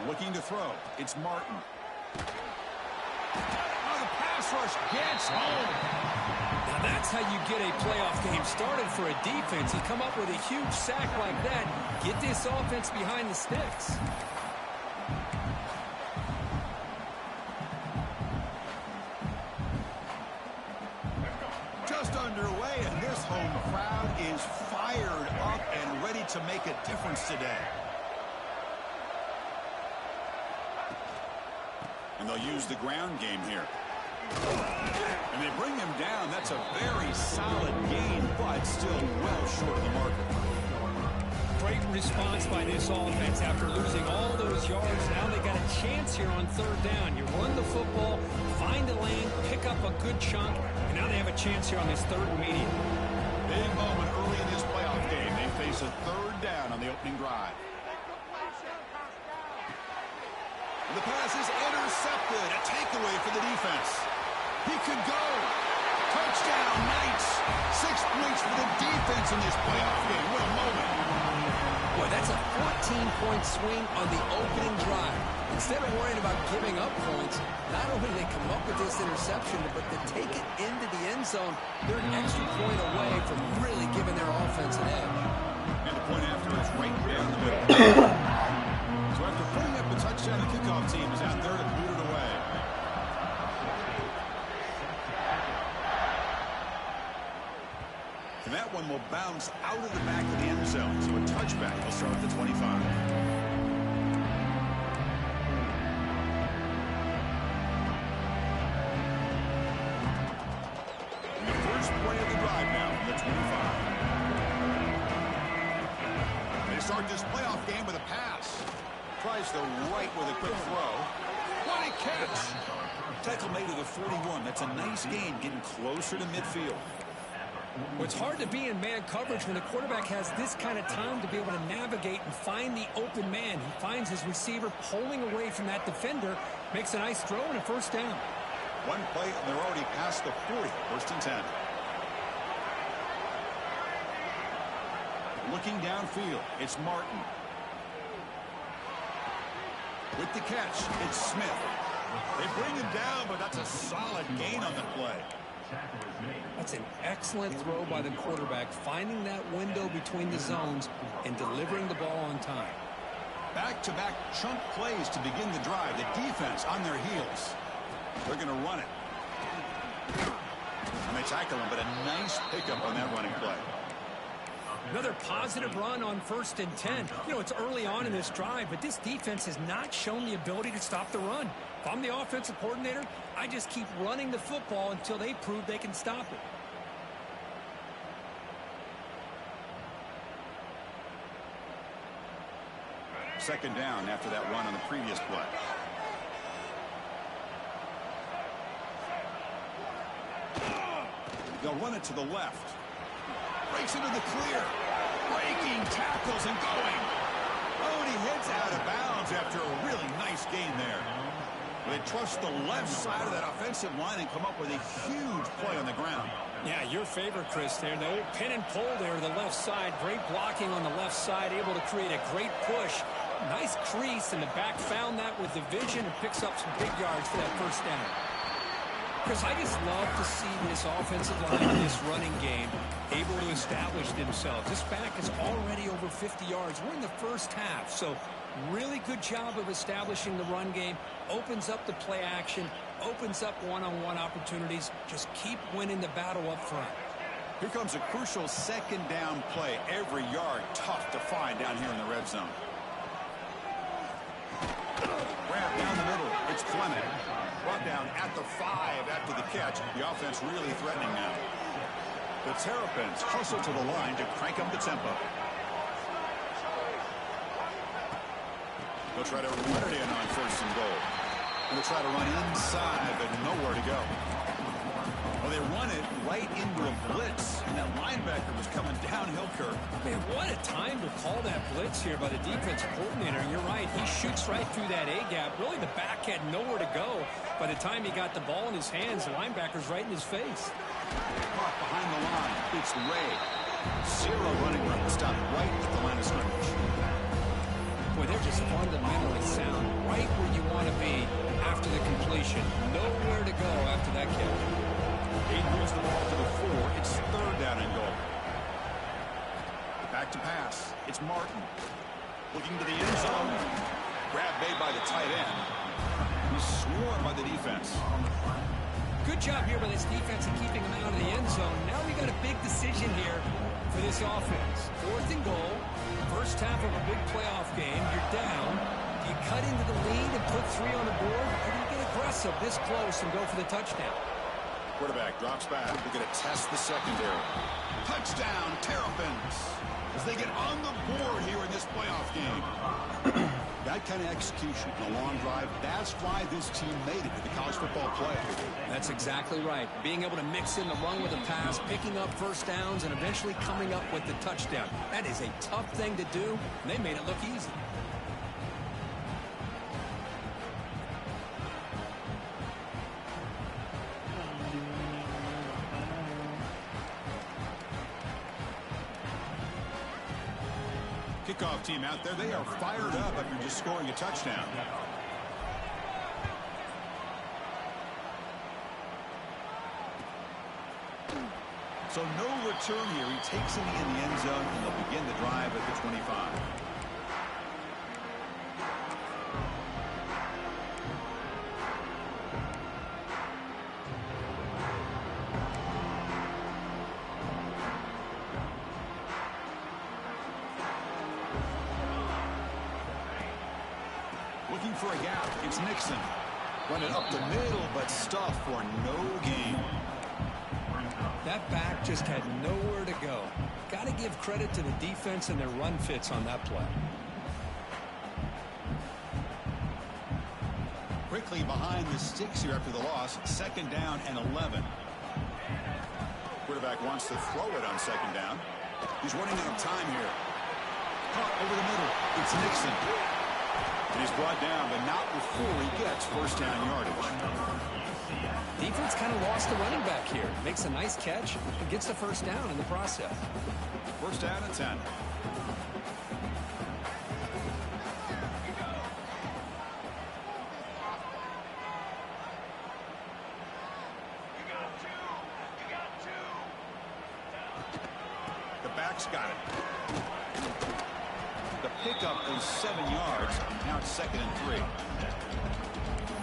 Looking to throw. It's Martin. Oh, the pass rush gets home. Now that's how you get a playoff game started for a defense. You come up with a huge sack like that, get this offense behind the sticks. Just underway, and this home crowd is fired up and ready to make a difference today. And they'll use the ground game here. And they bring him down. That's a very solid gain, but still well short of the marker. Great response by this offense after losing all those yards. Now they got a chance here on third down. You run the football, find a lane, pick up a good chunk, and now they have a chance here on this third and medium. Big moment early in this playoff game. They face a third down on the opening drive. The pass is intercepted. A takeaway for the defense. He could go. Touchdown, Knights. 6 points for the defense in this playoff game. What a moment. Boy, that's a 14-point swing on the opening drive. Instead of worrying about giving up points, not only do they come up with this interception, but to take it into the end zone, they're an extra point away from really giving their offense an edge. And the point after is right down the middle. So after putting up the touchdown, the kickoff team is out there to boot it away. And that one will bounce out of the back of the end zone. So a touchback will start at the 25. And the first play of the drive now from the 25. They start this playoff game with a pass. Tries the right with a quick throw. What a catch! Tackle made to the 41. That's a nice gain, getting closer to midfield. Well, it's hard to be in man coverage when the quarterback has this kind of time to be able to navigate and find the open man. He finds his receiver pulling away from that defender, makes a nice throw and a first down. One play, and they're already past the 40. First and 10. Looking downfield, it's Martin. With the catch, it's Smith. They bring him down, but that's a solid gain on the play. That's an excellent throw by the quarterback, finding that window between the zones and delivering the ball on time. Back-to-back chunk plays to begin the drive. The defense on their heels. They're going to run it. And they tackle him, but a nice pickup on that running play. Another positive run on 1st and 10. You know, it's early on in this drive, but this defense has not shown the ability to stop the run. If I'm the offensive coordinator, I just keep running the football until they prove they can stop it. Second down after that run on the previous play. They'll run it to the left. Breaks into the clear. Breaking tackles and going. Oh, and he heads out of bounds after a really nice gain there. They trust the left side of that offensive line and come up with a huge play on the ground. Yeah, your favorite, Chris, there. The old pin and pull there to the left side. Great blocking on the left side, able to create a great push. Nice crease, and the back found that with the vision and picks up some big yards for that first down. Chris, I just love to see this offensive line in this running game able to establish themselves. This back is already over 50 yards. We're in the first half, so really good job of establishing the run game. Opens up the play action, opens up one-on-one opportunities. Just keep winning the battle up front. Here comes a crucial second down play. Every yard tough to find down here in the red zone. Grab down the middle. It's Fleming. Brought down at the 5 after the catch. The offense really threatening now. The Terrapins hustle to the line to crank up the tempo. They'll try to run it in on 1st and goal. And they'll try to run inside, but nowhere to go. Well, they run it right into a blitz, and that linebacker was coming downhill curve. Man, what a time to call that blitz here by the defensive coordinator. And you're right, he shoots right through that A-gap. Really, the back had nowhere to go. By the time he got the ball in his hands, the linebacker's right in his face. Caught behind the line. It's Ray. Zero running room. Stopped right at the line of scrimmage. Boy, they're just fundamentally sound right where you want to be after the completion. Nowhere to go after that catch. He moves the ball to the 4. It's 3rd down and goal. Back to pass. It's Martin. Looking to the end zone. Grab made by the tight end. He's swarmed by the defense. Good job here by this defense in keeping him out of the end zone. Now we got a big decision here for this offense. 4th and goal. First half of a big playoff game. You're down. Do you cut into the lead and put 3 on the board? Or do you get aggressive this close and go for the touchdown? Quarterback drops back. They're going to test the secondary. Touchdown, Terrapins, as they get on the board here in this playoff game. That kind of execution in a long drive, that's why this team made it to the college football playoff. That's exactly right. Being able to mix in the run with a pass, picking up first downs, and eventually coming up with the touchdown. That is a tough thing to do, and they made it look easy. Kickoff team out there, they are fired up after just scoring a touchdown. So no return here. He takes it in the end zone, and they'll begin the drive at the 25. Looking for a gap. It's Nixon. Running up the middle, but stuff for no gain. That back just had nowhere to go. Got to give credit to the defense and their run fits on that play. Quickly behind the sticks here after the loss. 2nd down and 11. Quarterback wants to throw it on 2nd down. He's running out of time here. Caught over the middle. It's Nixon. And he's brought down, but not before he gets first down yardage. Defense kind of lost the running back here. Makes a nice catch and gets the first down in the process. First down and 10. The back's got it. The pickup is 7 yards. Now it's 2nd and 3.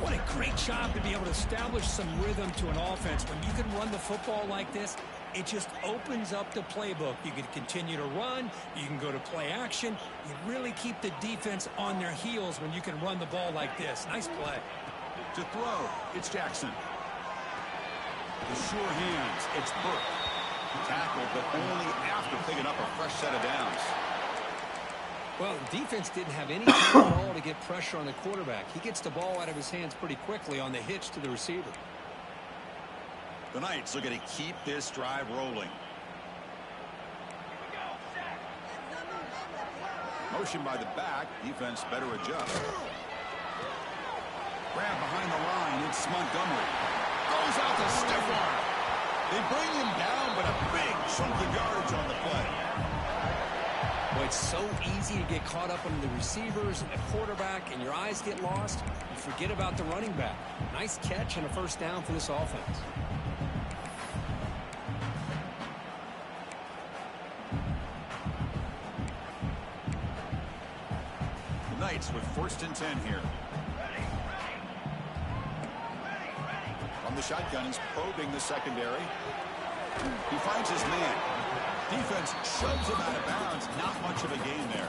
What a great job to be able to establish some rhythm to an offense. When you can run the football like this, it just opens up the playbook. You can continue to run. You can go to play action. You really keep the defense on their heels when you can run the ball like this. Nice play. To throw, it's Jackson. The sure hands, it's Burke. Tackled, but only after picking up a fresh set of downs. Well, the defense didn't have any time at all to get pressure on the quarterback. He gets the ball out of his hands pretty quickly on the hitch to the receiver. The Knights are going to keep this drive rolling. Motion by the back. Defense better adjust. Grab behind the line. It's Montgomery. Goes out to stiff arm. They bring him down, but a big chunk of yardage on the play. Well, it's so easy to get caught up on the receivers and the quarterback, and your eyes get lost. You forget about the running back. Nice catch and a first down for this offense. The Knights with 1st and 10 here. From the shotgun, he's probing the secondary. He finds his man. Defense shoves him out of bounds. Not much of a gain there.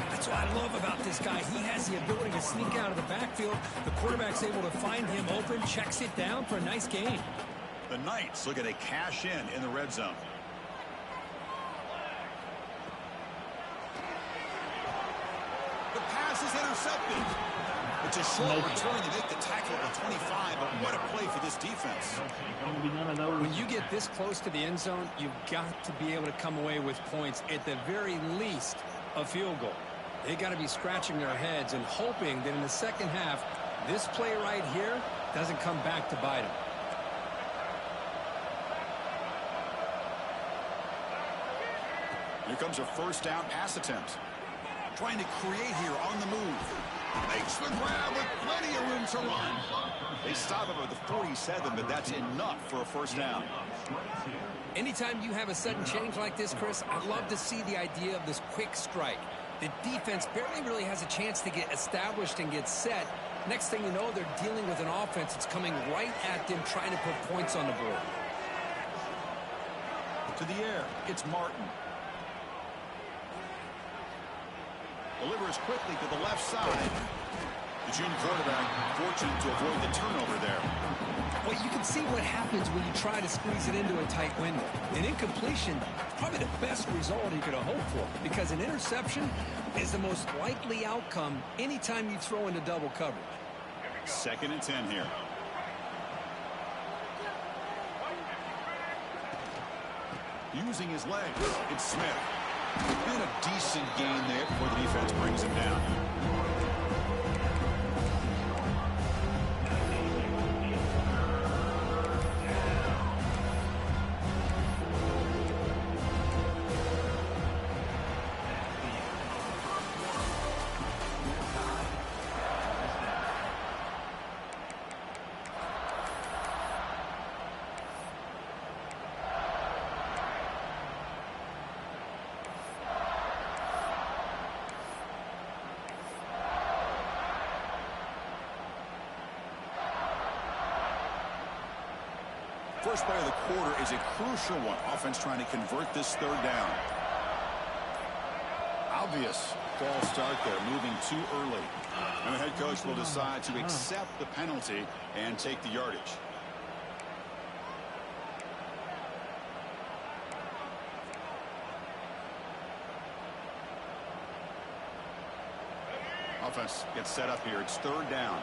That's what I love about this guy. He has the ability to sneak out of the backfield. The quarterback's able to find him open, checks it down for a nice gain. The Knights look at a cash in the red zone. The pass is intercepted. It's a short return to make the tackle at the 25, but what a play for this defense. When you get this close to the end zone, you've got to be able to come away with points, at the very least a field goal. They got to be scratching their heads and hoping that in the second half, this play right here doesn't come back to bite them. Here comes a first down pass attempt. trying to create here on the move. Makes the grab with plenty of room to run. They stop him at the 47, but that's enough for a first down. Anytime you have a sudden change like this, Chris, I love to see the idea of this quick strike. The defense barely really has a chance to get established and get set. Next thing you know, they're dealing with an offense that's coming right at them, trying to put points on the board. To the air, it's Martin. Delivers quickly to the left side. The junior quarterback fortunate to avoid the turnover there. Well, you can see what happens when you try to squeeze it into a tight window. An incompletion is probably the best result you could have hoped for, because an interception is the most likely outcome anytime you throw into double coverage. 2nd and 10 here. Using his legs, it's Smith. And a decent gain there before the defense brings him down. First play of the quarter is a crucial one. Offense trying to convert this 3rd down. Obvious false start there, moving too early. And the head coach will decide to accept the penalty and take the yardage. Offense gets set up here. It's 3rd down.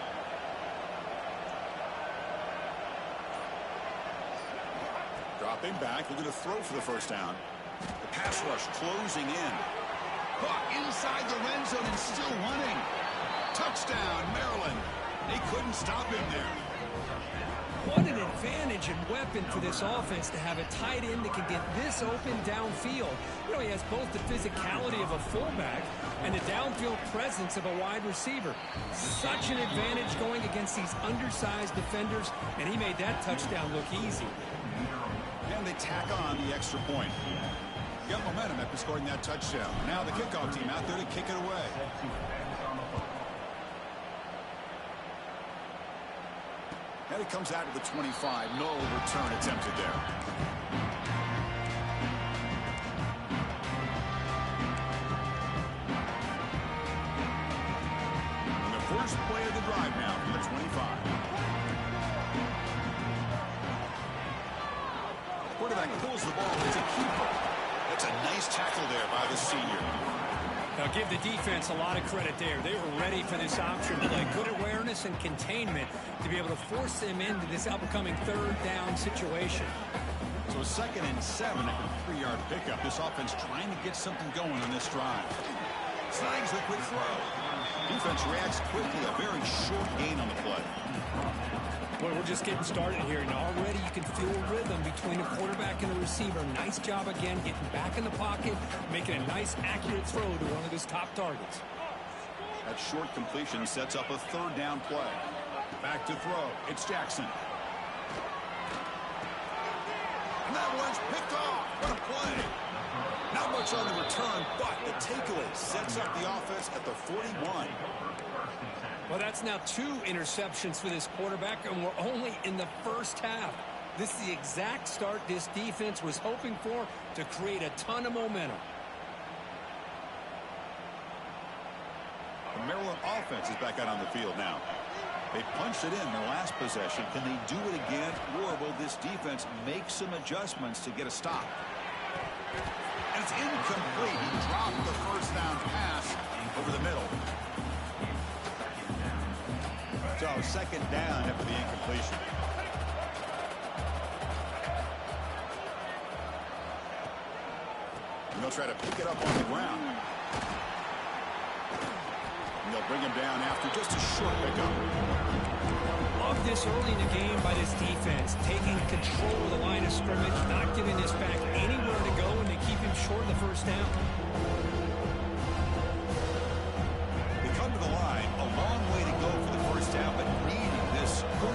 Dropping back, looking to throw for the first down. The pass rush closing in. Caught inside the red zone and still running. Touchdown, Maryland. They couldn't stop him there. What an advantage and weapon for this offense to have a tight end that can get this open downfield. You know, he has both the physicality of a fullback and the downfield presence of a wide receiver. Such an advantage going against these undersized defenders, and he made that touchdown look easy. And they tack on the extra point. Got momentum after scoring that touchdown. Now the kickoff team out there to kick it away. And it comes out to the 25. No return attempted there. And the first play of the drive now from the 25. Quarterback pulls the ball. It's a keeper. That's a nice tackle there by the senior. Now give the defense a lot of credit there. They were ready for this option play. Good awareness and containment to be able to force them into this upcoming 3rd down situation. So 2nd and 7 after a 3-yard pickup. This offense trying to get something going on this drive. Snags the quick throw. Defense reacts quickly. A very short gain on the play. Boy, we're just getting started here, and already you can feel rhythm between a quarterback and a receiver. Nice job again getting back in the pocket, making a nice, accurate throw to one of his top targets. That short completion sets up a 3rd down play. Back to throw. It's Jackson. And that one's picked off. What a play. Not much on the return, but the takeaway sets up the offense at the 41. Well, that's now 2 interceptions for this quarterback, and we're only in the first half. This is the exact start this defense was hoping for to create a ton of momentum. The Maryland offense is back out on the field now. They punched it in their last possession. Can they do it again, or will this defense make some adjustments to get a stop? And it's incomplete. He dropped the first down pass over the middle. So 2nd down after the incompletion. And they'll try to pick it up on the ground. And they'll bring him down after just a short pickup. Love this early in the game by this defense, taking control of the line of scrimmage, not giving this back anywhere to go, and they keep him short of the first down.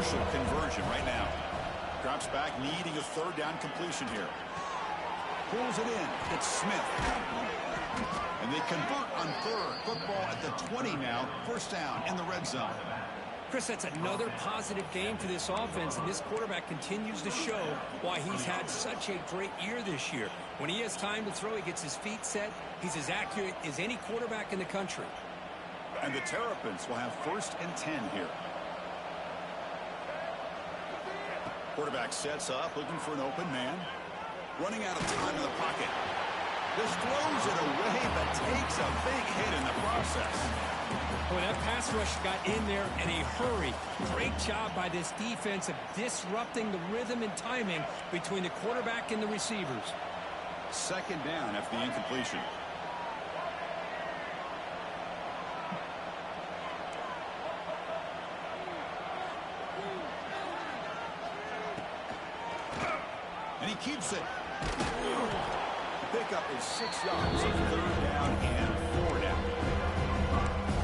crucial conversion right now. Drops back, needing a third down completion here. Pulls it in. It's Smith. And they convert on third. Football at the 20 now. First down in the red zone. Chris, that's another positive game for this offense, and this quarterback continues to show why he's had such a great year this year. When he has time to throw, he gets his feet set. He's as accurate as any quarterback in the country. And the Terrapins will have 1st and 10 here. Quarterback sets up, looking for an open man. Running out of time in the pocket. Just throws it away, but takes a big hit in the process. Boy, that pass rush got in there in a hurry. Great job by this defense of disrupting the rhythm and timing between the quarterback and the receivers. 2nd down after the incompletion. And he keeps it. Pickup is 6 yards. 3rd down and 4 down.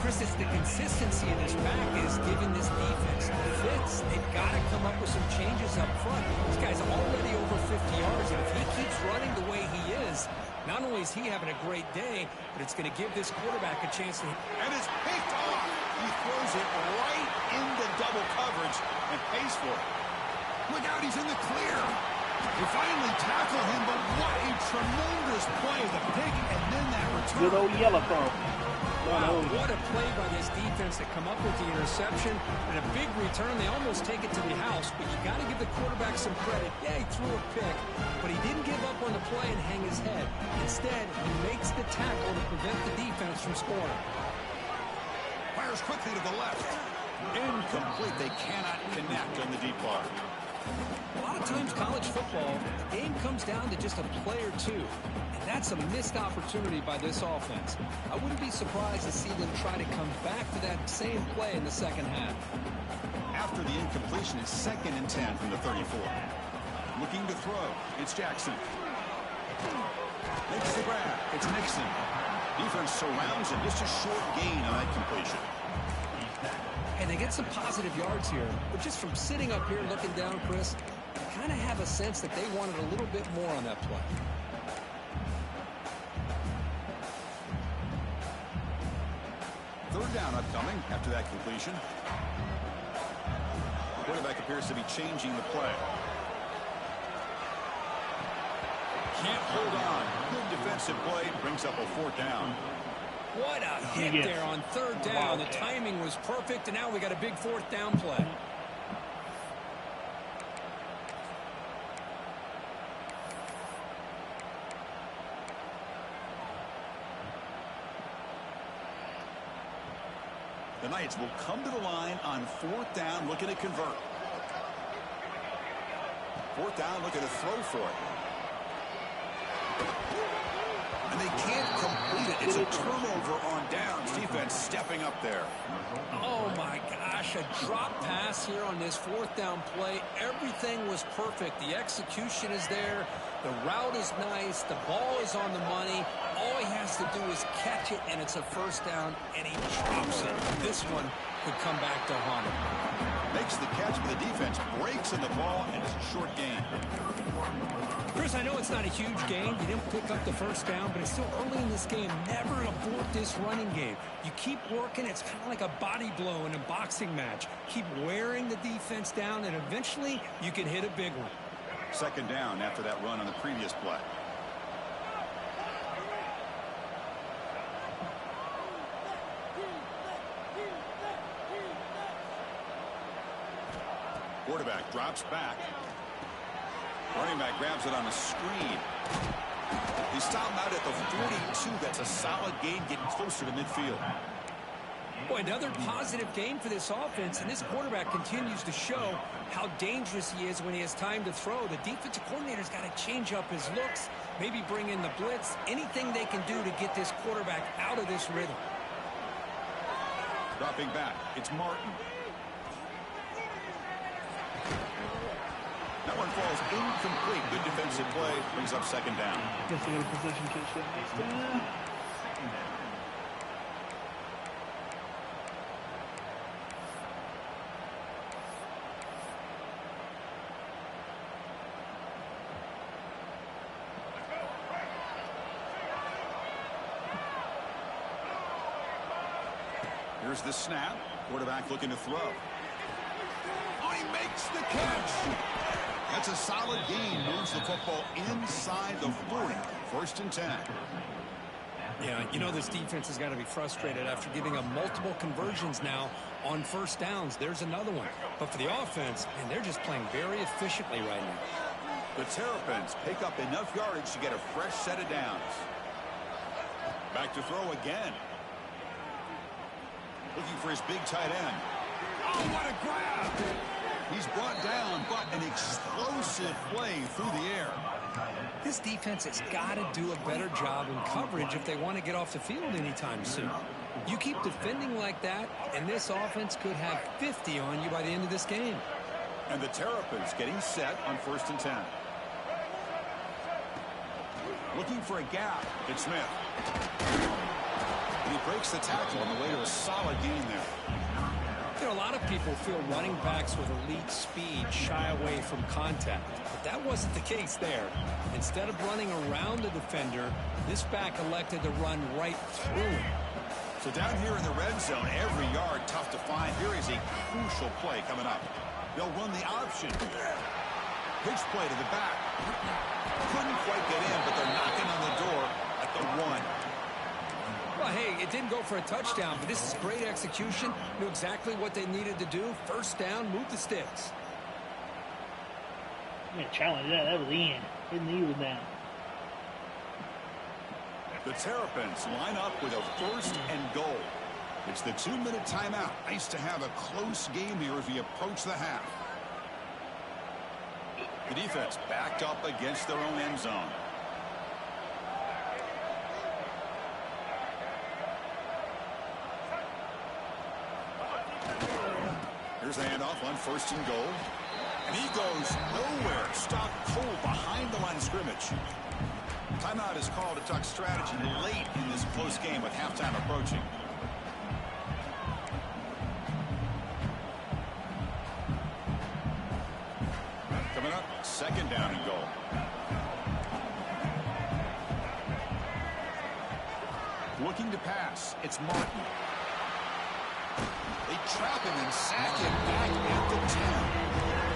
Chris, it's the consistency in his back is giving this defense fits. They've got to come up with some changes up front. This guy's already over 50 yards, and if he keeps running the way he is, not only is he having a great day, but it's going to give this quarterback a chance to... And it's picked off. He throws it right into double coverage and pays for it. Look out, he's in the clear. They finally tackle him, but what a tremendous play. The pick and then that return. Good old yellow thumb. Wow, what a play by this defense to come up with the interception and a big return. They almost take it to the house, but you got to give the quarterback some credit. Yeah, he threw a pick, but he didn't give up on the play and hang his head. Instead, he makes the tackle to prevent the defense from scoring. Fires quickly to the left. Incomplete. They cannot connect on the deep ball. A lot of times college football, the game comes down to just a play or two. And that's a missed opportunity by this offense. I wouldn't be surprised to see them try to come back to that same play in the second half. After the incompletion, it's 2nd and 10 from the 34. Looking to throw. It's Jackson. Makes the grab. It's Nixon. Defense surrounds him. Just a short gain on that completion. And they get some positive yards here. But just from sitting up here looking down, Chris, I kind of have a sense that they wanted a little bit more on that play. Third down upcoming after that completion. Quarterback appears to be changing the play. Can't hold on. Good defensive play. Brings up a 4th down. What a hit there on 3rd down. The timing was perfect, and now we got a big 4th down play. The Knights will come to the line on 4th down, looking to convert. 4th down, looking to throw for it. And they can't complete it. It's a turnover on downs. Defense stepping up there. Oh, my gosh. A drop pass here on this 4th down play. Everything was perfect. The execution is there. The route is nice. The ball is on the money. All he has to do is catch it, and it's a 1st down, and he drops it. This one could come back to haunt him. Makes the catch, but the defense breaks in the ball, and it's a short gain. Chris, I know it's not a huge gain. You didn't pick up the 1st down, but it's still early in this game. Never abort this running game. You keep working. It's kind of like a body blow in a boxing match. Keep wearing the defense down, and eventually you can hit a big one. 2nd down after that run on the previous play. Quarterback drops back. Running back grabs it on a screen. He stopped out at the 42. That's a solid gain, getting closer to midfield. Boy, another positive game for this offense, and this quarterback continues to show how dangerous he is when he has time to throw. The defensive coordinator's got to change up his looks, maybe bring in the blitz, anything they can do to get this quarterback out of this rhythm. Dropping back, it's Martin. That one falls incomplete. Good defensive play. Brings up 2nd down. Guess they got a possession touchdown. Here's the snap. Quarterback looking to throw. Oh, he makes the catch. That's a solid gain. Moves the football inside the 40. 1st and 10. Yeah, you know this defense has got to be frustrated after giving up multiple conversions now on 1st downs. There's another one. But for the offense, and they're just playing very efficiently right now. The Terrapins pick up enough yardage to get a fresh set of downs. Back to throw again. Looking for his big tight end. Oh, what a grab! He's brought down, but an explosive play through the air. This defense has got to do a better job in coverage if they want to get off the field anytime soon. You keep defending like that, and this offense could have 50 on you by the end of this game. And the Terrapins getting set on 1st and 10. Looking for a gap. It's Smith. And he breaks the tackle on the way to a solid gain there. You know, a lot of people feel running backs with elite speed shy away from contact. But that wasn't the case there. Instead of running around the defender, this back elected to run right through him. So down here in the red zone, every yard tough to find. Here is a crucial play coming up. They'll run the option. Pitch play to the back. Couldn't quite get in, but they're knocking on the door at the 1. Well, hey, it didn't go for a touchdown, but this is great execution. Knew exactly what they needed to do. 1st down, move the sticks. I'm going to challenge that. That was in. His knee was down. The Terrapins line up with a 1st and goal. It's the 2-minute timeout. Nice to have a close game here as we approach the half. The defense backed up against their own end zone. Here's the handoff on 1st and goal. And he goes nowhere. Stopped cold behind the line of scrimmage. Timeout is called to talk strategy late in this close game with halftime approaching. Coming up, 2nd down and goal. Looking to pass. It's Martin. They trap him and sack him back at the 10.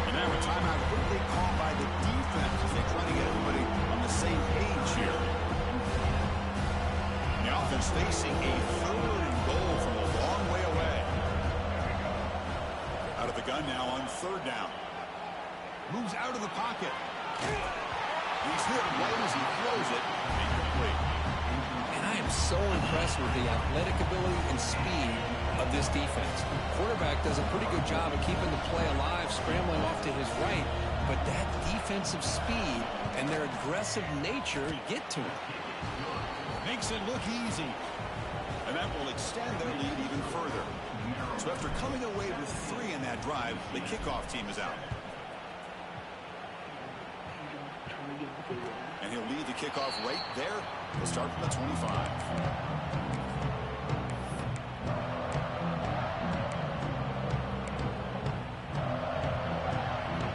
And now a timeout quickly called by the defense as they try to get everybody on the same page here. The offense facing a 3rd and goal from a long way away. Out of the gun now on 3rd down. Moves out of the pocket. He's hit right as he throws it. Incomplete. And I am so impressed with the athletic ability and speed of this defense. Quarterback does a pretty good job of keeping the play alive, scrambling off to his right, but that defensive speed and their aggressive nature get to him. Makes it look easy. And that will extend their lead even further. So after coming away with 3 in that drive, the kickoff team is out. And he'll lead the kickoff right there. He'll start from the 25.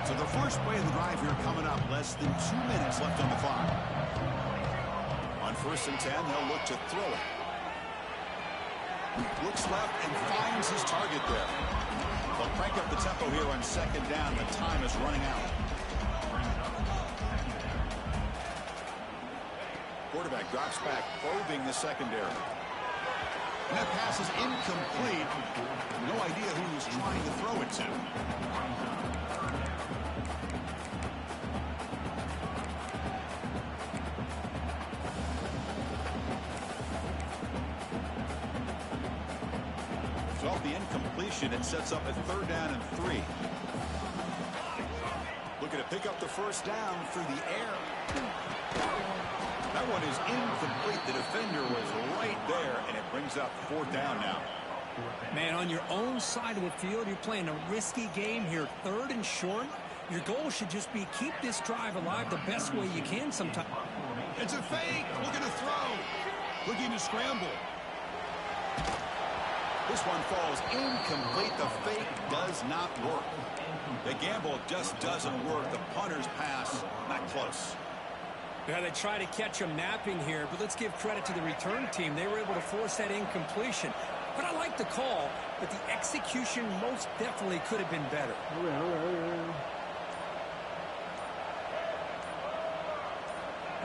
So the first play of the drive here coming up. Less than 2 minutes left on the clock. On 1st and 10, they'll look to throw it. Looks left and finds his target there. They'll crank up the tempo here on 2nd down. The time is running out. Quarterback drops back, probing the secondary. And that pass is incomplete. No idea who he was trying to throw it to. So off the incompletion, it sets up a 3rd down and 3. Looking to pick up the 1st down through the air. That one is incomplete. The defender was right there, and it brings up 4th down now. Man, on your own side of the field, you're playing a risky game here. 3rd and short. Your goal should just be keep this drive alive the best way you can sometimes. It's a fake. Looking to throw. Looking to scramble. This one falls incomplete. The fake does not work. The gamble just doesn't work. The punter's pass, not close. Yeah, they try to catch him napping here, but let's give credit to the return team. They were able to force that incompletion. But I like the call, but the execution most definitely could have been better.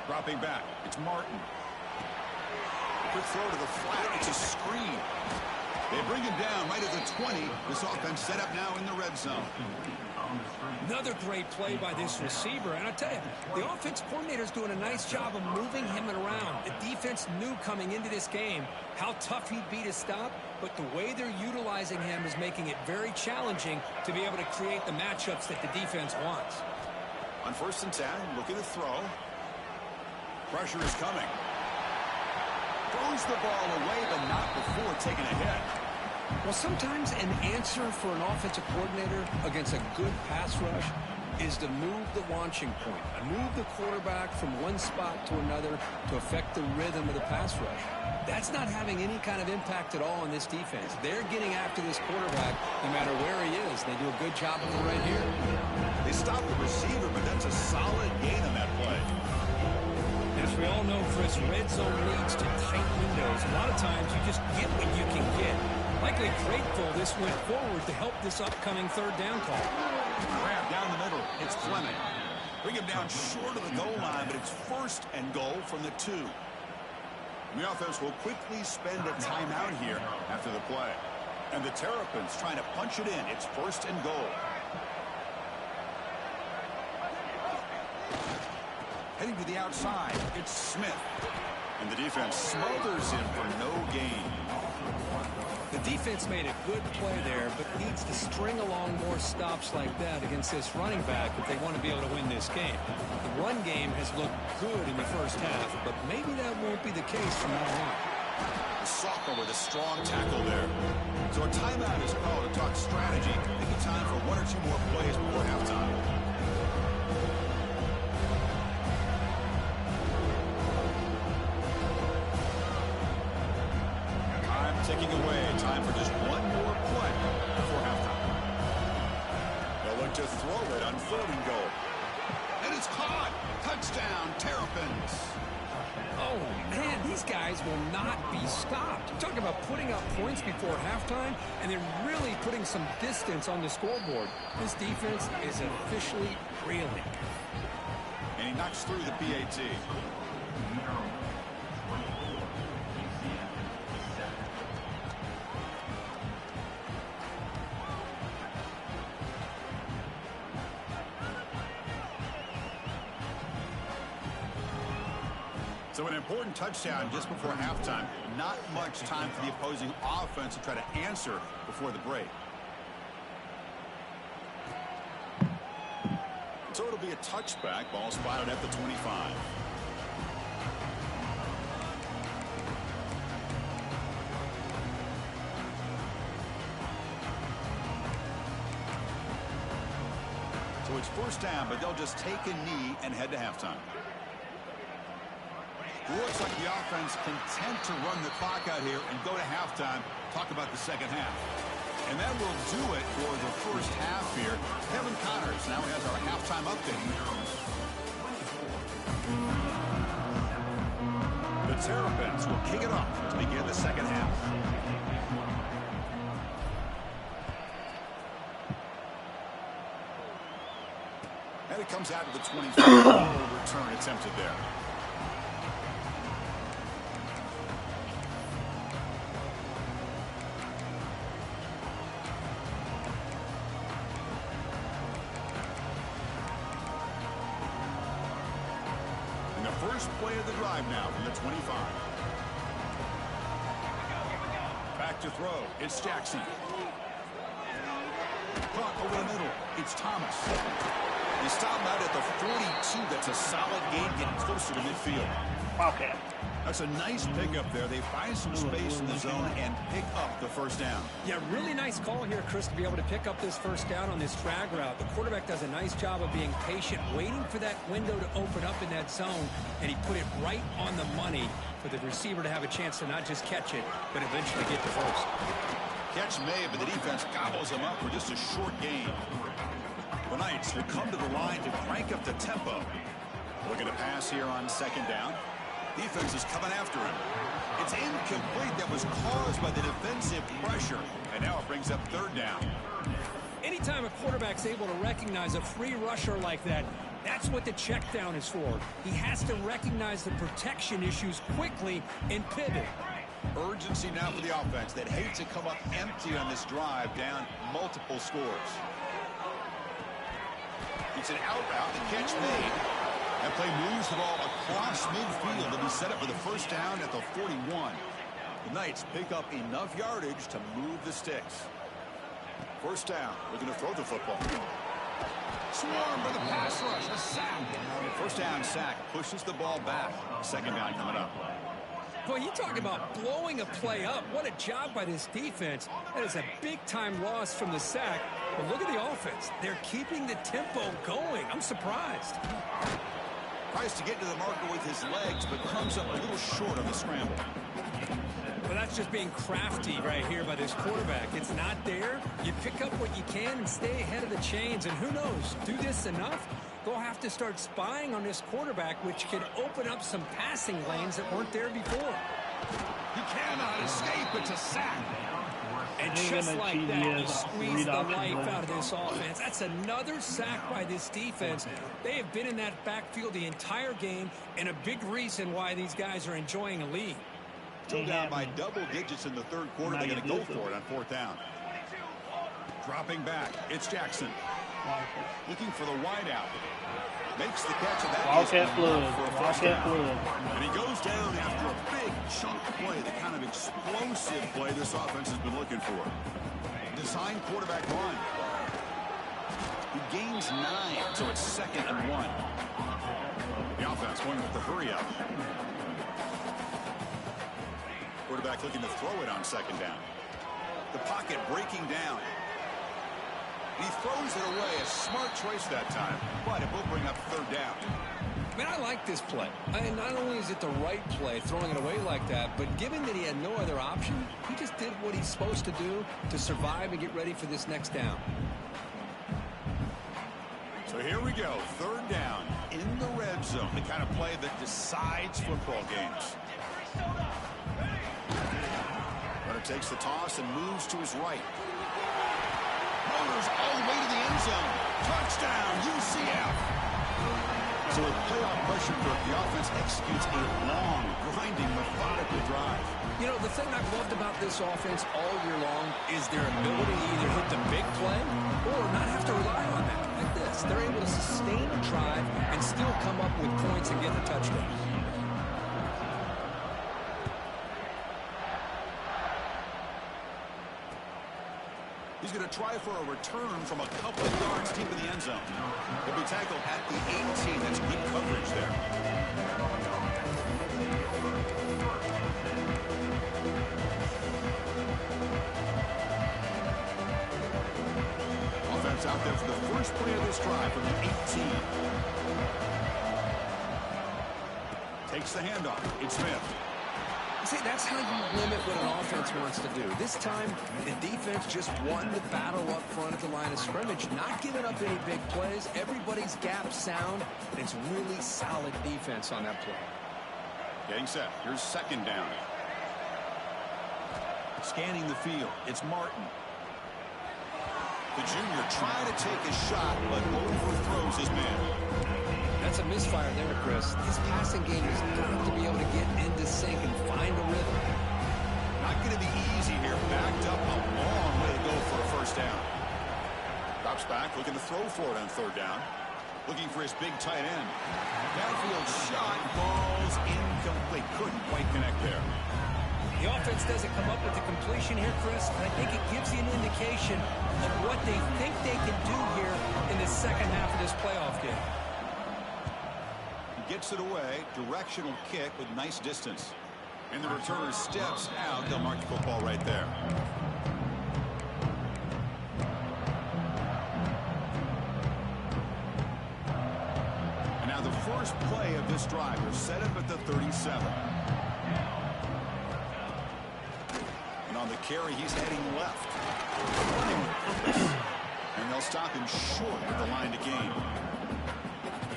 Dropping back, it's Martin. Quick throw to the flat, it's a screen. They bring him down right at the 20. This offense set up now in the red zone. Another great play by this receiver. And I tell you, the offense coordinator's doing a nice job of moving him around. The defense knew coming into this game how tough he'd be to stop, but the way they're utilizing him is making it very challenging to be able to create the matchups that the defense wants. On 1st and 10, looking to throw. Pressure is coming. Throws the ball away, but not before taking a hit. Well, sometimes an answer for an offensive coordinator against a good pass rush is to move the launching point, move the quarterback from one spot to another to affect the rhythm of the pass rush. That's not having any kind of impact at all on this defense. They're getting after this quarterback no matter where he is. They do a good job of it right here. They stop the receiver, but that's a solid gain on that play. As we all know, Chris, red zone leads to tight windows. A lot of times you just get what you can get. Likely grateful this went forward to help this upcoming 3rd down call. Grab down the middle. It's Fleming. Bring him down short of the goal line, but it's 1st and goal from the 2. The offense will quickly spend a timeout here after the play. And the Terrapins trying to punch it in. It's 1st and goal. Heading to the outside, it's Smith. And the defense smothers him for no gain. The defense made a good play there, but needs to string along more stops like that against this running back if they want to be able to win this game. The run game has looked good in the 1st half, but maybe that won't be the case from now on. The sophomore with a strong tackle there. So a timeout is called to talk strategy. Maybe time for 1 or 2 more plays before halftime. Taking away. Time for just 1 more play before halftime. They'll look to throw it on 3rd and goal. And it's caught. Touchdown, Terrapins. Oh, man, these guys will not be stopped. Talk about putting up points before halftime, and they're really putting some distance on the scoreboard. This defense is officially reeling. And he knocks through the PAT. So an important touchdown just before halftime. Not much time for the opposing offense to try to answer before the break. So it'll be a touchback. Ball spotted at the 25. So it's 1st down, but they'll just take a knee and head to halftime. Looks like the offense content to run the clock out here and go to halftime. Talk about the 2nd half. And that will do it for the 1st half here. Kevin Connors now has our halftime update. The Terrapins will kick it off to begin the 2nd half. And it comes out to the 25. Return attempted there. First play of the drive now from the 25. Back to throw. It's Jackson. Caught over the middle. It's Thomas. They stop out at the 42. That's a solid gain, getting closer to midfield. Okay. That's a nice pickup there. They find some space in the zone and pick up the 1st down. Yeah, really nice call here, Chris, to be able to pick up this 1st down on this drag route. The quarterback does a nice job of being patient, waiting for that window to open up in that zone, and he put it right on the money for the receiver to have a chance to not just catch it, but eventually get the 1st. Catch made, but the defense gobbles him up for just a short gain. The Knights will come to the line to crank up the tempo. Looking to pass here on 2nd down. Defense is coming after him. It's incomplete. That was caused by the defensive pressure. And now it brings up third down. Anytime a quarterback's able to recognize a free rusher like that, that's what the check down is for. He has to recognize the protection issues quickly and pivot. Urgency now for the offense that hates to come up empty on this drive, down multiple scores. It's an out route. The catch made. That play moves the ball across midfield to be set up for the first down at the 41. The Knights pick up enough yardage to move the sticks. First down. Looking to throw the football. Swarm for the pass rush. A sack. First down sack. Pushes the ball back. Second down coming up. Boy, you talk about blowing a play up. What a job by this defense. That is a big-time loss from the sack. But look at the offense. They're keeping the tempo going. I'm surprised. Tries to get to the marker with his legs, but comes up a little short on the scramble. Well, that's just being crafty right here by this quarterback. It's not there. You pick up what you can and stay ahead of the chains. And who knows, do this enough, they'll have to start spying on this quarterback, which could open up some passing lanes that weren't there before. He cannot escape. It's a sack. And just like that, you squeeze the life out of this offense. That's another sack by this defense. They have been in that backfield the entire game, and a big reason why these guys are enjoying a lead. Still down by double digits in the third quarter. They're going to go for it on fourth down. Dropping back. It's Jackson. Looking for the wideout. Makes the catch of that. Wildcat flood. Wildcat flood. And he goes down after a big chunk play, the kind of explosive play this offense has been looking for. Design quarterback run. He gains 9, so it's 2nd and 1. The offense going with the hurry up. Quarterback looking to throw it on 2nd down. The pocket breaking down. He throws it away. A smart choice that time, but it will bring up 3rd down. Man, I like this play. And not only is it the right play, throwing it away like that, but given that he had no other option, he just did what he's supposed to do to survive and get ready for this next down. So here we go. 3rd down in the red zone. The kind of play that decides football games. Runner takes the toss and moves to his right. Motors all the way to the end zone. Touchdown, UCF. So with playoff pressure, the offense executes a long, grinding, methodical drive. You know, the thing I've loved about this offense all year long is their ability to either hit the big play or not have to rely on that. Like this, they're able to sustain a drive and still come up with points and get the touchdown. He's going to try for a return from a couple of yards deep in the end zone. He'll be tackled at the 18. That's good coverage there. Offense out there for the first play of this drive from the 18. Takes the handoff. It's Smith. See, that's how you limit what an offense wants to do. This time, the defense just won the battle up front at the line of scrimmage, not giving up any big plays. Everybody's gap sound, and it's really solid defense on that play. Getting set. Here's 2nd down. Scanning the field. It's Martin. The junior trying to take a shot, but overthrows his man. That's a misfire there, Chris. This passing game has got to be able to get into sync and find a rhythm. Not going to be easy here. Backed up a long way to go for a first down. Drops back, looking to throw for it on 3rd down. Looking for his big tight end. Downfield shot, ball's incomplete. Couldn't quite connect there. The offense doesn't come up with the completion here, Chris, and I think it gives you an indication of what they think they can do here in the second half of this playoff game. Gets it away. Directional kick with nice distance. And the returner steps out. They'll mark the football right there. And now the first play of this drive. They're set up at the 37. And on the carry, he's heading left. And they'll stop him short at the line to gain.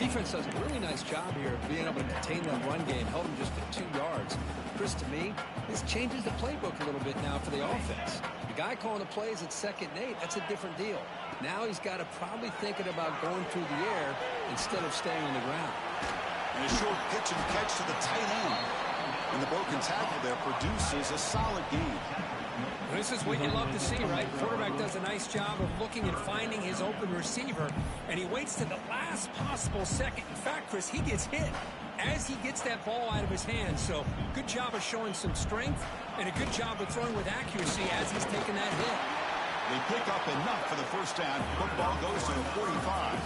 Defense does a really nice job here of being able to contain that run game, held him just at 2 yards. Chris, to me, this changes the playbook a little bit now for the offense. The guy calling the plays at 2nd and 8, that's a different deal. Now he's got to probably thinking about going through the air instead of staying on the ground. And a short pitch and catch to the tight end. And the broken tackle there produces a solid gain. This is what you love to see, right? Quarterback does a nice job of looking and finding his open receiver, and he waits to the last possible second. In fact, Chris, he gets hit as he gets that ball out of his hands. So good job of showing some strength and a good job of throwing with accuracy as he's taking that hit. They pick up enough for the first down. Football goes to the 45.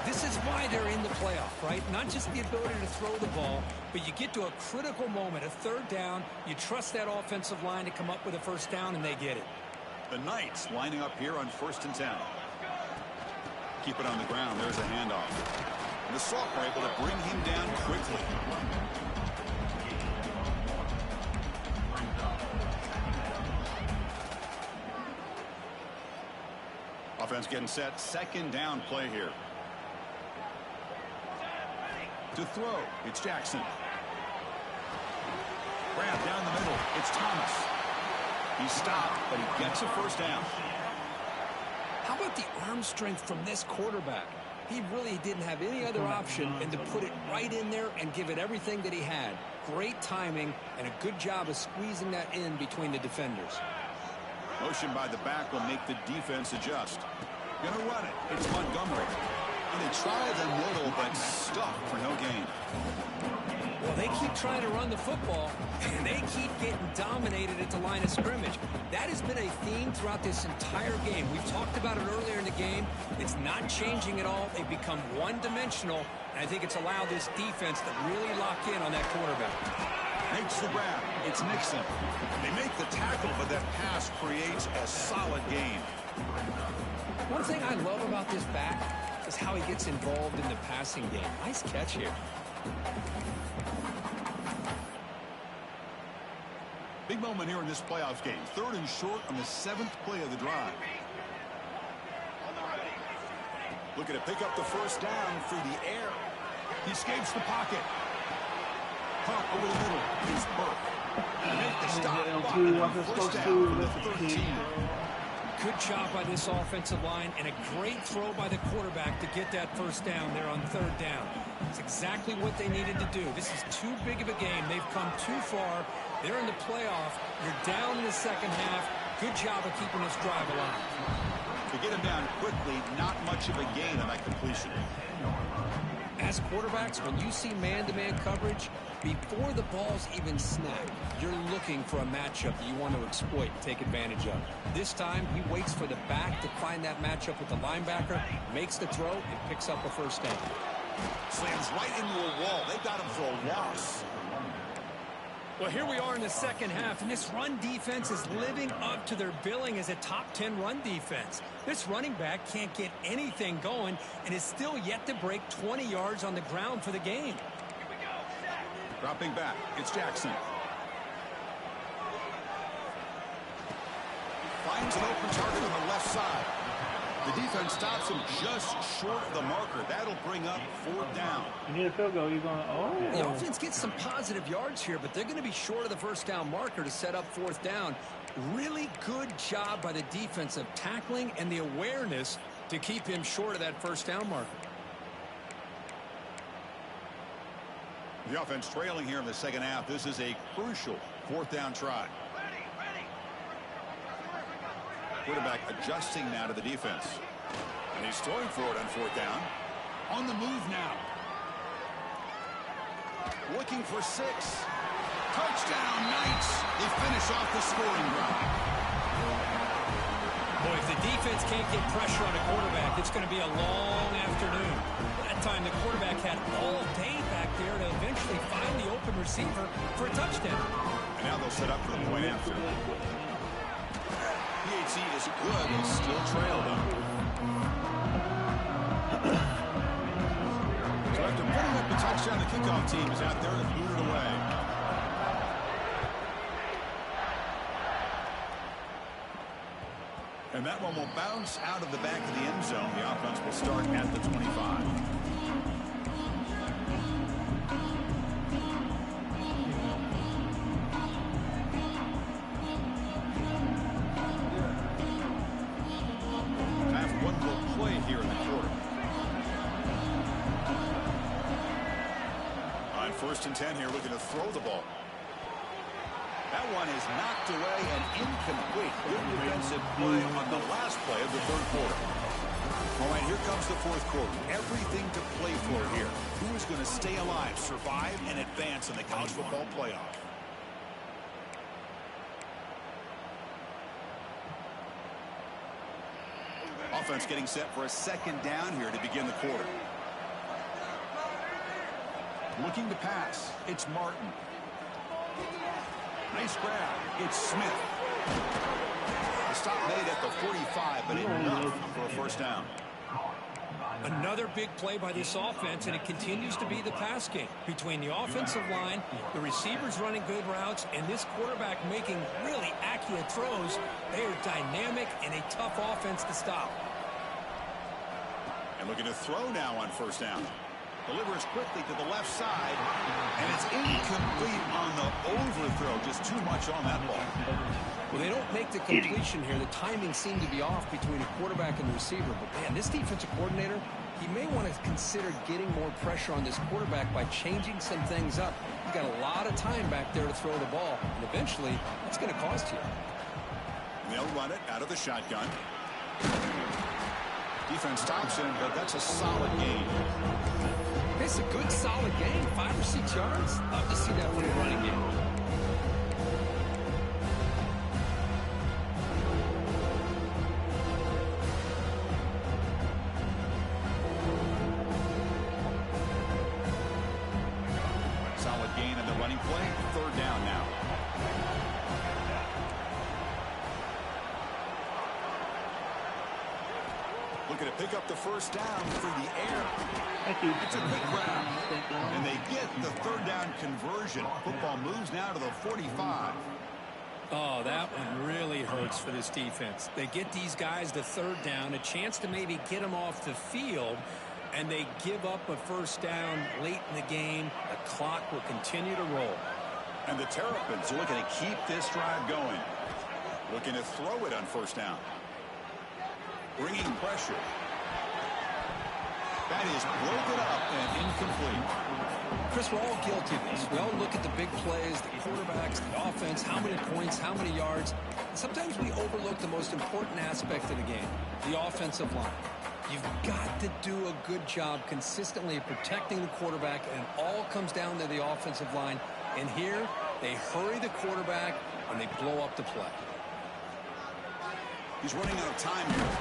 This is why they're in the playoff, right? Not just the ability to throw the ball, but you get to a critical moment, a 3rd down. You trust that offensive line to come up with a first down, and they get it. The Knights lining up here on 1st and 10. Keep it on the ground. There's a handoff. And the sophomore able to bring him down quickly. Offense getting set. 2nd down play here. To throw, it's Jackson. Grab down the middle, it's Thomas. He stopped, but he gets a first down. How about the arm strength from this quarterback? He really didn't have any other option than to put it right in there and give it everything that he had. Great timing and a good job of squeezing that in between the defenders. Motion by the back will make the defense adjust. Gonna run it, it's Montgomery. They try the middle, but stuck for no gain. Well, they keep trying to run the football, and they keep getting dominated at the line of scrimmage. That has been a theme throughout this entire game. We've talked about it earlier in the game. It's not changing at all. They've become one-dimensional, and I think it's allowed this defense to really lock in on that quarterback. Makes the grab. It's Nixon. They make the tackle, but that pass creates a solid gain. One thing I love about this back is how he gets involved in the passing game. Nice catch here. Big moment here in this playoffs game. 3rd and short on the 7th play of the drive. Looking to pick up the first down through the air. He escapes the pocket. Pump over the middle. He's Burke. Make the stop. First down from the 13. Good job by this offensive line and a great throw by the quarterback to get that first down there on 3rd down. It's exactly what they needed to do. This is too big of a game. They've come too far. They're in the playoff. You're down in the 2nd half. Good job of keeping this drive alive. To get him down quickly, not much of a gain on that completion. As quarterbacks, when you see man-to-man coverage, before the ball's even snapped, you're looking for a matchup that you want to exploit and take advantage of. This time, he waits for the back to find that matchup with the linebacker, makes the throw, and picks up a first down. Slams right into a wall. They got him for a loss. Well, here we are in the 2nd half, and this run defense is living up to their billing as a top 10 run defense. This running back can't get anything going and is still yet to break 20 yards on the ground for the game. Dropping back, it's Jackson. Finds an open target on the left side. The defense stops him just short of the marker. That'll bring up 4th down. You need a field goal. You're going, oh. The offense gets some positive yards here, but they're going to be short of the first down marker to set up 4th down. Really good job by the defense of tackling and the awareness to keep him short of that first down marker. The offense trailing here in the 2nd half. This is a crucial 4th down try. Quarterback adjusting now to the defense. And he's throwing for it on 4th down. On the move now. Looking for 6. Touchdown, Knights. They finish off the scoring drive. Boy, if the defense can't get pressure on a quarterback, it's going to be a long afternoon. That time, the quarterback had all day back there to eventually find the open receiver for a touchdown. And now they'll set up for the point after. PAT is good and still trailed them. So after putting up a touchdown, the kickoff team is out there to boot it away. And that one will bounce out of the back of the end zone. The offense will start at the 25. First and 10 here, looking to throw the ball. That one is knocked away and incomplete. Good defensive play on the last play of the third quarter. All right, here comes the fourth quarter. Everything to play for here. Who is going to stay alive, survive, and advance in the college football playoff? Offense getting set for a second down here to begin the quarter. Looking to pass. It's Martin. Nice grab. It's Smith. The stop made at the 45, but enough for a first down. Another big play by this offense, and it continues to be the pass game. Between the offensive line, the receivers running good routes, and this quarterback making really accurate throws, they are dynamic and a tough offense to stop. And looking to throw now on first down. Delivers quickly to the left side, and it's incomplete on the overthrow. Just too much on that ball. Well, they don't make the completion here. The timing seemed to be off between a quarterback and the receiver. But, man, this defensive coordinator, he may want to consider getting more pressure on this quarterback by changing some things up. He's got a lot of time back there to throw the ball, and eventually it's going to cost you. They'll run it out of the shotgun. Defense stops him, but that's a solid gain. It's a good, solid gain. 5 or 6 yards. Love to see that from the running game. Solid gain in the running play. Third down now. Looking to pick up the first down through the air. It's a good grab. And they get the third down conversion. Football moves now to the 45. Oh, that one really hurts for this defense. They get these guys the third down, a chance to maybe get them off the field, and they give up a first down late in the game. The clock will continue to roll. And the Terrapins are looking to keep this drive going. Looking to throw it on first down. Bringing pressure. That is broken up and incomplete. Chris, we're all guilty of this. We all look at the big plays, the quarterbacks, the offense, how many points, how many yards. And sometimes we overlook the most important aspect of the game, the offensive line. You've got to do a good job consistently protecting the quarterback, and it all comes down to the offensive line. And here, they hurry the quarterback, and they blow up the play. He's running out of time here.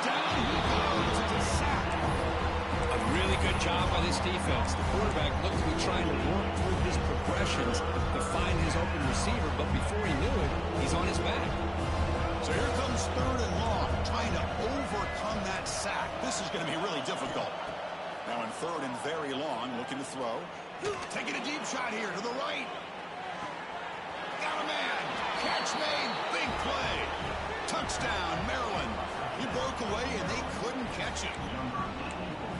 Down he goes. It's a sack. A really good job by this defense. The quarterback looked to be trying to work through his progressions to find his open receiver, but before he knew it, he's on his back. So here comes third and long, trying to overcome that sack. This is going to be really difficult. Now in third and very long, looking to throw. Taking a deep shot here to the right. Got a man. Catch made. Big play. Touchdown, Maryland. He broke away, and they couldn't catch him.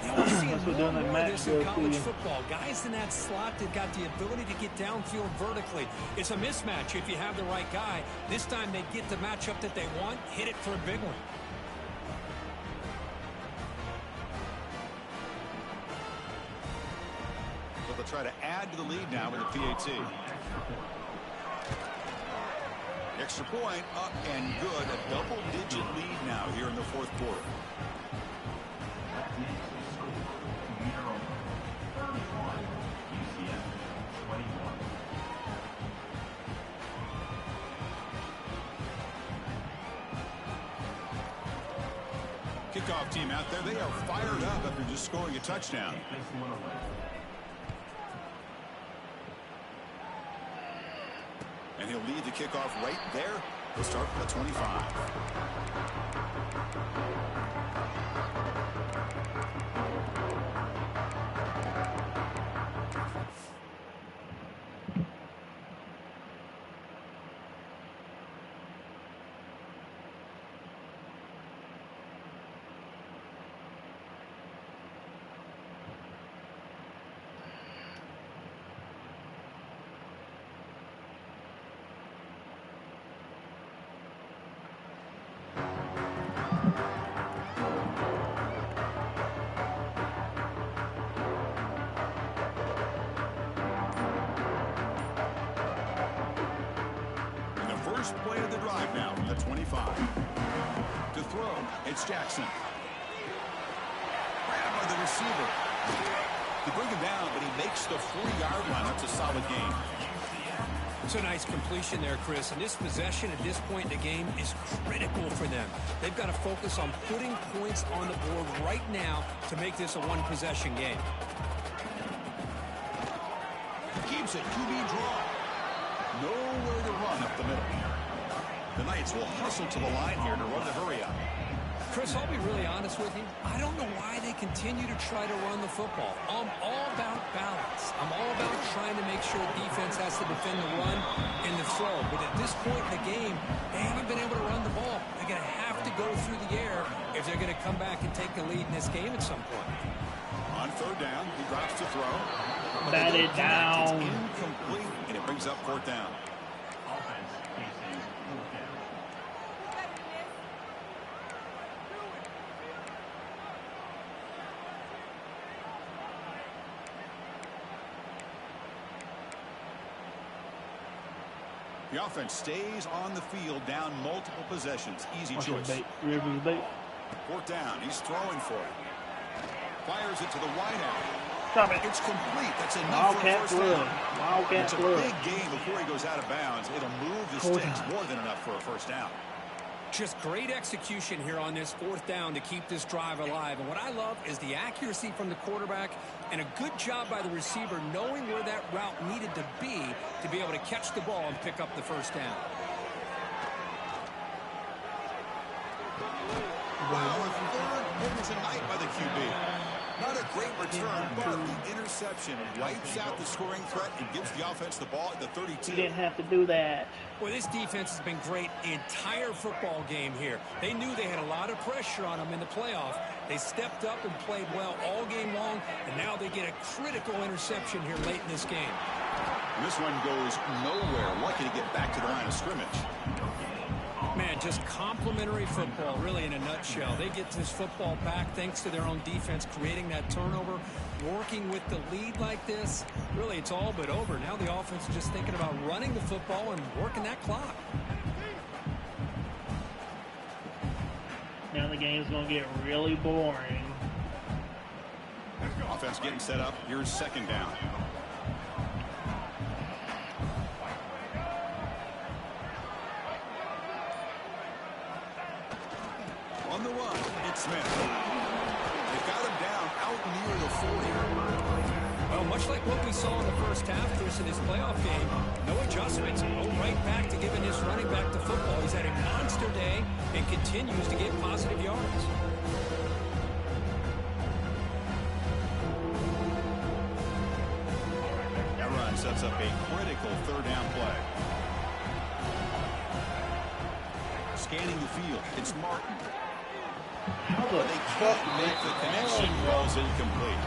You're seeing more and more of this in college football. Guys in that slot that got the ability to get downfield vertically. It's a mismatch if you have the right guy. This time they get the matchup that they want, hit it for a big one. So they'll try to add to the lead now with the PAT. Extra point up and good. A double-digit lead now here in the fourth quarter. Kickoff team out there. They are fired up after just scoring a touchdown. And he'll lead the kickoff right there. We'll start from the 25. first play of the drive now from the 25. To throw, it's Jackson. Grabbed by the receiver. They bring him down, but he makes the 40-yard line. That's a solid gain. It's a nice completion there, Chris. And this possession at this point in the game is critical for them. They've got to focus on putting points on the board right now to make this a one-possession game. Keeps it QB draw. Nowhere to run up the middle. The Knights will hustle to the line here to run the hurry up. Chris, I'll be really honest with you. I don't know why they continue to try to run the football. I'm all about balance. I'm all about trying to make sure defense has to defend the run and the throw. But at this point in the game, they haven't been able to run the ball. They're going to have to go through the air if they're going to come back and take the lead in this game at some point. On third down, he drops to throw. Bat it down. It's incomplete, and it brings up fourth down. The offense stays on the field, down multiple possessions. Easy choice. Rivers bait. Fourth down. He's throwing for it. Fires it to the wide out. Stop it. It's complete. That's enough for a first down. Wildcat It's a blood. big gain before he goes out of bounds. It'll move the sticks more than enough for a first down. Just great execution here on this fourth down to keep this drive alive. And what I love is the accuracy from the quarterback and a good job by the receiver knowing where that route needed to be able to catch the ball and pick up the first down. Wow, a third hit tonight by the QB. Not a great return, but the interception wipes out the scoring threat and gives the offense the ball at the 32. You didn't have to do that. Well, this defense has been great the entire football game here. They knew they had a lot of pressure on them in the playoff. They stepped up and played well all game long, and now they get a critical interception here late in this game. And this one goes nowhere. Lucky to get back to the line of scrimmage. Man, just complimentary football, really, in a nutshell. They get this football back thanks to their own defense, creating that turnover, working with the lead like this. Really, it's all but over. Now the offense is just thinking about running the football and working that clock. Now the game's going to get really boring. Offense getting set up. Here's second down. On the run, it's Smith. They've got him down out near the 40. Well, much like what we saw in the first half, Chris, in this playoff game, no adjustments. Go right back to giving his running back the football. He's had a monster day and continues to get positive yards. That run sets up a critical third down play. Scanning the field, it's Martin. How the They fuck can't make the connection. Ball's incomplete.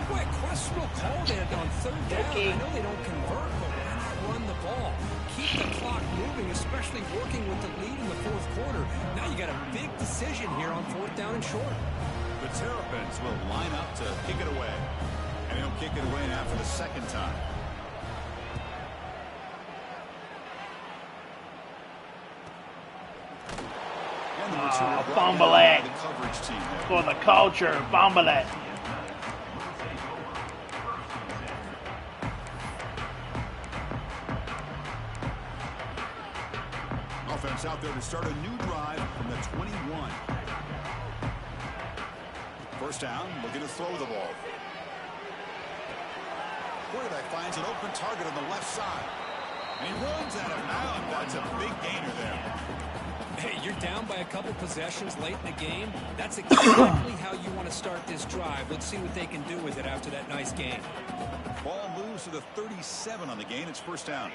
Boy, questionable call there on third down. I know they don't convert, but why not run the ball? Keep the clock moving, especially working with the lead in the fourth quarter. Now you got a big decision here on fourth down and short. The Terrapins will line up to kick it away. And they'll kick it away now for the second time. Fumble it. For the culture, fumble it. Offense out there to start a new drive from the 21. First down, looking to throw the ball. Quarterback finds an open target on the left side. And he runs out of bounds. That's a big gainer there. Hey, you're down by a couple possessions late in the game. That's exactly how you want to start this drive. Let's see what they can do with it after that nice gain. Ball moves to the 37 on the gain. It's first down.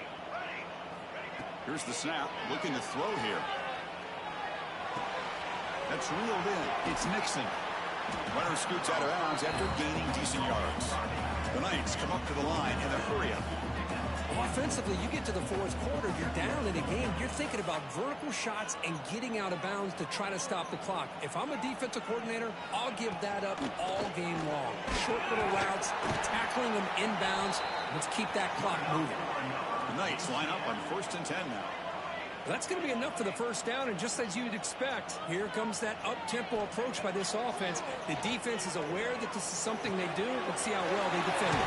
Here's the snap. Looking to throw here. That's reeled in. It's Nixon. Runner scoots out of bounds after gaining decent yards. The Knights come up to the line in a hurry-up. Offensively, you get to the fourth quarter, you're down in a game, you're thinking about vertical shots and getting out of bounds to try to stop the clock. If I'm a defensive coordinator, I'll give that up all game long. Short little routes, tackling them inbounds. Let's keep that clock moving. The Knights line up on 1st and 10 now. That's going to be enough for the first down, and just as you'd expect, here comes that up-tempo approach by this offense. The defense is aware that this is something they do. Let's see how well they defend it.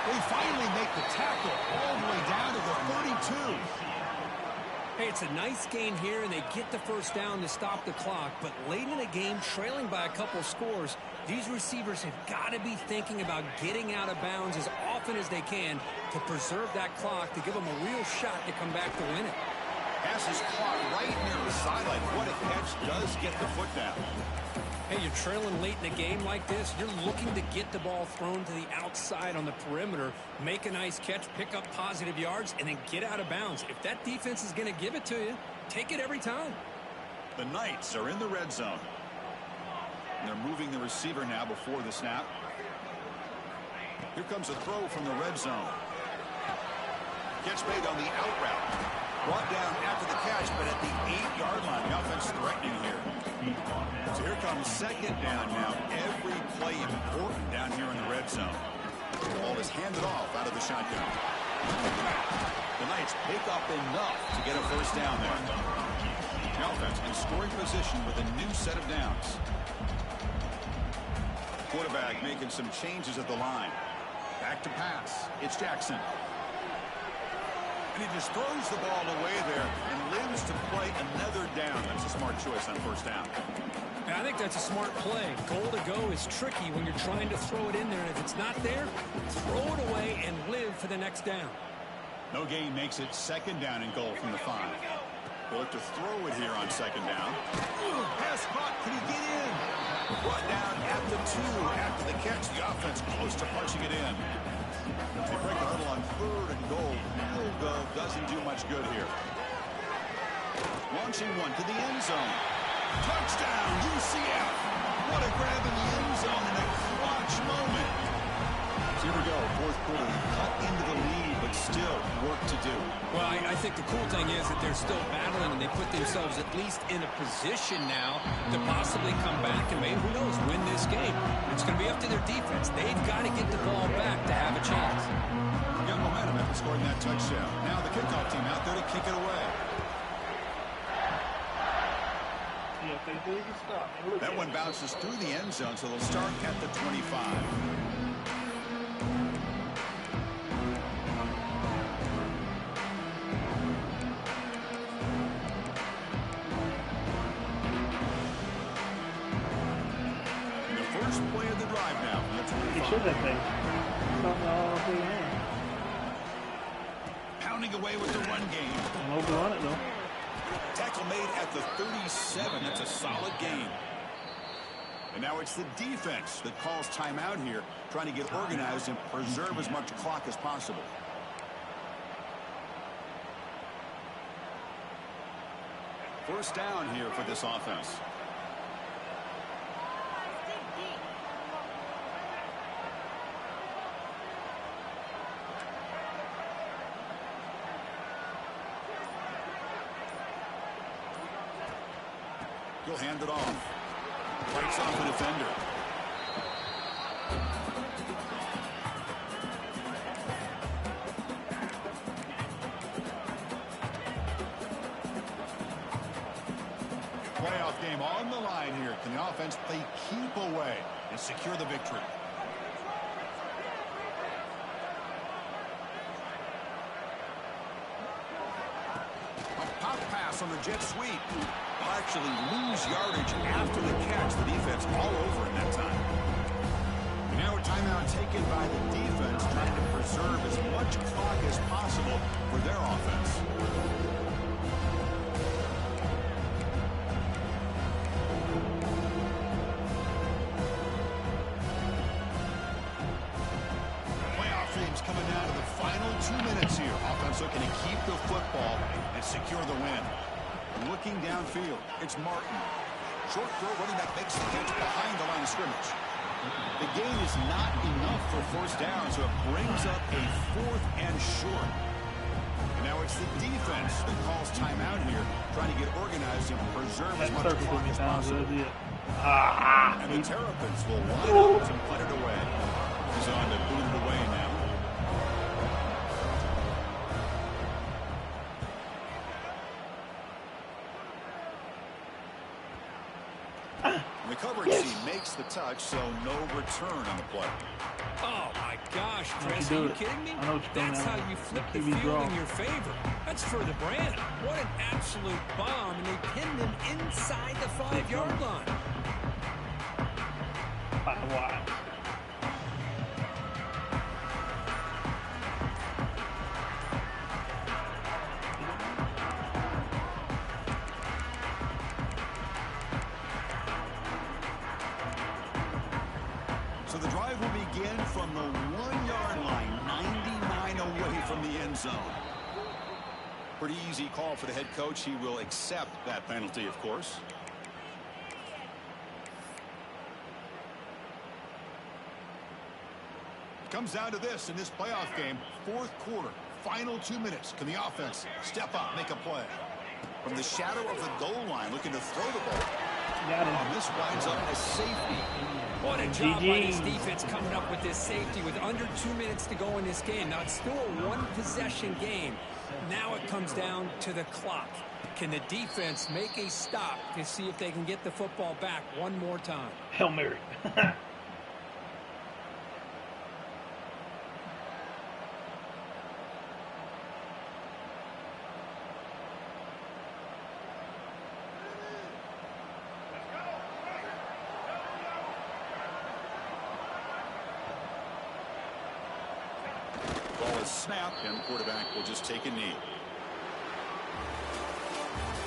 They finally make the tackle all the way down to the 32. Hey, it's a nice gain here, and they get the first down to stop the clock. But late in the game, trailing by a couple scores, these receivers have got to be thinking about getting out of bounds as often as they can to preserve that clock, to give them a real shot to come back to win it. Passes caught right near the sideline. What a catch, does get the foot down. Hey, you're trailing late in a game like this. You're looking to get the ball thrown to the outside on the perimeter, make a nice catch, pick up positive yards, and then get out of bounds. If that defense is going to give it to you, take it every time. The Knights are in the red zone. And they're moving the receiver now before the snap. Here comes a throw from the red zone. Catch made on the out route. Brought down after the catch, but at the 8-yard line, the offense threatening here. So here comes second down now. Every play important down here in the red zone. The ball is handed off out of the shotgun. The Knights pick up enough to get a first down there. The offense in scoring position with a new set of downs. Quarterback making some changes at the line. Back to pass. It's Jackson. And he just throws the ball away there and lives to play another down. That's a smart choice on first down. I think that's a smart play. Goal to go is tricky when you're trying to throw it in there. And if it's not there, throw it away and live for the next down. No gain makes it second down and goal from the 5. We'll look to throw it here on second down. Pass caught. Can he get in? Brought down at the 2 after the catch. The offense close to punching it in. They break a little on third and goal. Field goal doesn't do much good here. Launching one to the end zone. Touchdown, UCF. What a grab in the end zone in a clutch moment. So here we go, fourth quarter. Cut into the lead, but still work to do. Well, I think the cool thing is that they're still battling, and they put themselves at least in a position now to possibly come back and maybe, who knows, win this game. It's going to be up to their defense. They've got to get the ball back to have a chance. Got momentum after scoring that touchdown. Now the kickoff team out there to kick it away. That one bounces through the end zone, so they'll start at the 25. And the first play of the drive now from the 25. He should have been. Pounding away with the run game. I'm over on it, though. Tackle made at the 37. That's a solid gain. And now it's the defense that calls timeout here, trying to get organized and preserve as much clock as possible. First down here for this offense. He'll hand it off. Breaks off the defender. Playoff game on the line here. Can the offense play keep away and secure the victory? A pop pass on the jet sweep. Will actually lose yardage after the catch. The defense all over in that time. And now a timeout taken by the defense, trying to preserve as much clock as possible for their offense. Playoff games coming down to the final 2 minutes here. Offense looking to keep the football and secure the win. Looking downfield, it's Martin. Short throw, running back makes the catch behind the line of scrimmage. The gain is not enough for first down, so it brings up a 4th and short. And now it's the defense that calls timeout here, trying to get organized and preserve as much clock as possible. And the Terrapins will line up and put it away. He's on to boot it away now. . 2 The coverage team makes the touch, so no return on the play. Oh, my gosh, Chris, are you kidding me? That's how you flip the field in your favor. That's for the brand. What an absolute bomb, and they pinned him inside the 5-yard line. 5 wide. So the drive will begin from the 1-yard line, 99 away from the end zone. Pretty easy call for the head coach. He will accept that penalty, of course. Comes down to this in this playoff game. 4th quarter, final 2 minutes. Can the offense step up, make a play? From the shadow of the goal line, looking to throw the ball. And this winds up a safety. What a job by this defense coming up with this safety with under 2 minutes to go in this game. Now, it's still a one-possession game. Now it comes down to the clock. Can the defense make a stop to see if they can get the football back one more time? Hail Mary. Ball is snapped, and the quarterback will just take a knee.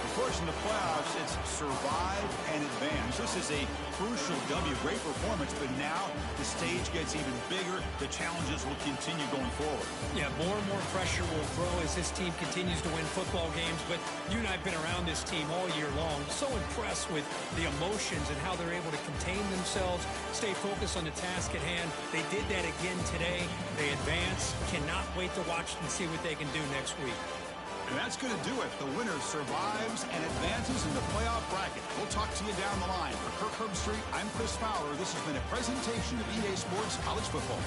Of course, in the playoffs, it's survive and advance. This is a crucial W. Great performance, but now the stage gets even bigger. The challenges will continue going forward. Yeah, more and more pressure will grow as this team continues to win football games. But you and I have been around this team all year long. So impressed with the emotions and how they're able to contain themselves, stay focused on the task at hand. They did that again today. They advance. Cannot wait to watch and see what they can do next week. And that's going to do it. The winner survives and advances in the playoff bracket. We'll talk to you down the line. For Kirk Herbstreit, I'm Chris Fowler. This has been a presentation of EA Sports College Football.